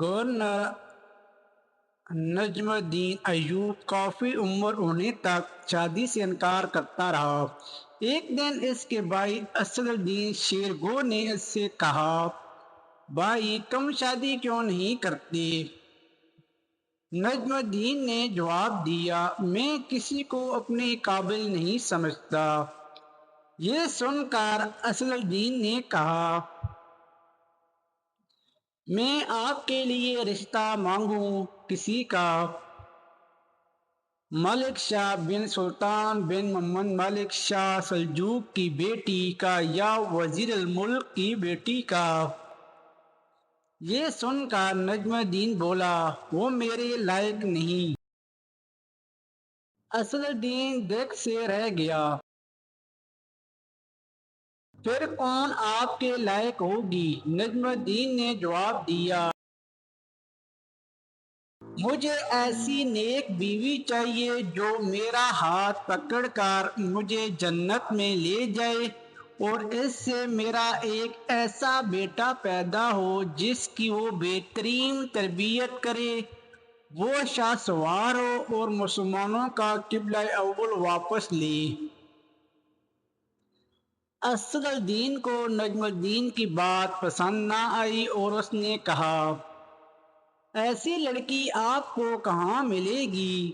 Governor نجم الدین ایوب کافی عمر ہونے تک شادی سے انکار کرتا رہا۔ ایک دن اس کے بھائی اسد الدین شیرگو نے اس سے کہا، بھائی تم شادی کیوں نہیں کرتے؟ نجم الدین نے جواب دیا، میں کسی کو اپنے قابل نہیں سمجھتا۔ یہ سن کر اسد الدین نے کہا، میں آپ کے لیے رشتہ مانگوں کسی کا؟ ملک شاہ بن سلطان بن محمد ملک شاہ سلجوق کی بیٹی کا یا وزیر الملک کی بیٹی کا؟ یہ سن کر نجم الدین بولا، وہ میرے لائق نہیں۔ اسد الدین دکھ سے رہ گیا۔ پھر کون آپ کے لائق ہوگی؟ نجم الدین نے جواب دیا، مجھے ایسی نیک بیوی چاہیے جو میرا ہاتھ پکڑ کر مجھے جنت میں لے جائے، اور اس سے میرا ایک ایسا بیٹا پیدا ہو جس کی وہ بہترین تربیت کرے، وہ شاہ سوار ہو اور مسلمانوں کا قبلہ اول واپس لے۔ اسد الدین کو نجم الدین کی بات پسند نہ آئی اور اس نے کہا، ایسی لڑکی آپ کو کہاں ملے گی؟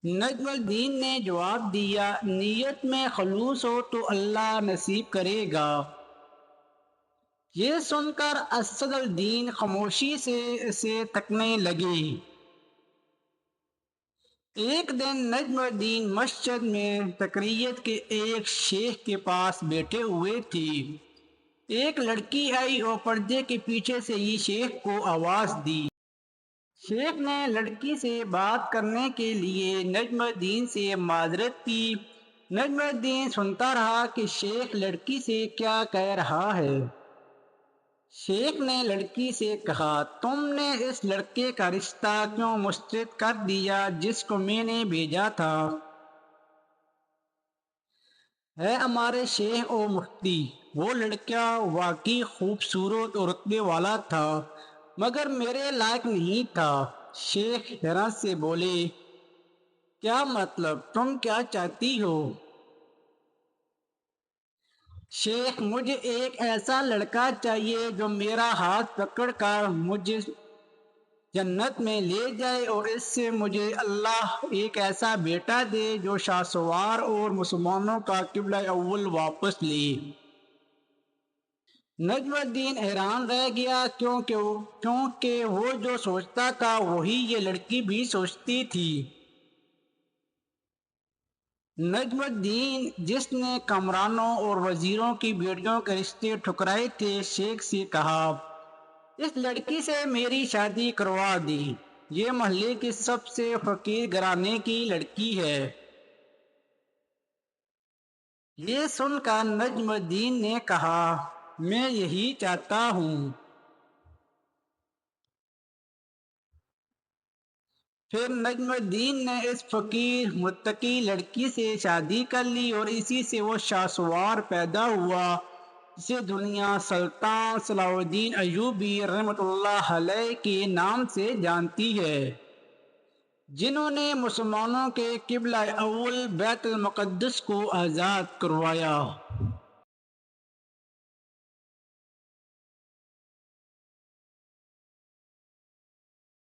نجم الدین نے جواب دیا، نیت میں خلوص ہو تو اللہ نصیب کرے گا۔ یہ سن کر اسد الدین خاموشی سے اسے تکنے لگے۔ ایک دن نجم الدین مسجد میں تقریت کے ایک شیخ کے پاس بیٹھے ہوئے تھے۔ ایک لڑکی آئی اور پردے کے پیچھے سے ہی شیخ کو آواز دی۔ شیخ نے لڑکی سے بات کرنے کے لیے نجم الدین سے معذرت کی۔ نجم الدین سنتا رہا کہ شیخ لڑکی سے کیا کہہ رہا ہے۔ شیخ نے لڑکی سے کہا، تم نے اس لڑکے کا رشتہ کیوں مسترد کر دیا جس کو میں نے بھیجا تھا؟ ہے ہمارے شیخ و مفتی، وہ لڑکا واقعی خوبصورت اور رتبے والا تھا مگر میرے لائق نہیں تھا۔ شیخ حیرت سے بولے، کیا مطلب؟ تم کیا چاہتی ہو؟ شیخ، مجھے ایک ایسا لڑکا چاہیے جو میرا ہاتھ پکڑ کر مجھے جنت میں لے جائے اور اس سے مجھے اللہ ایک ایسا بیٹا دے جو شاہ سوار اور مسلمانوں کا قبلہ اول واپس لے۔ نجم الدین حیران رہ گیا کیونکہ وہ جو سوچتا تھا وہی یہ لڑکی بھی سوچتی تھی۔ نجم الدین جس نے کامرانوں اور وزیروں کی بیٹیوں کے رشتے ٹھکرائے تھے، شیخ سے کہا، اس لڑکی سے میری شادی کروا دی، یہ محلے کی سب سے فقیر گھرانے کی لڑکی ہے۔ یہ سن کر نجم الدین نے کہا، میں یہی چاہتا ہوں۔ پھر نجم الدین نے اس فقیر متقی لڑکی سے شادی کر لی اور اسی سے وہ شاہ سوار پیدا ہوا جسے دنیا سلطان صلاح الدین ایوبی رحمۃ اللہ علیہ کے نام سے جانتی ہے، جنہوں نے مسلمانوں کے قبلہ اول بیت المقدس کو آزاد کروایا۔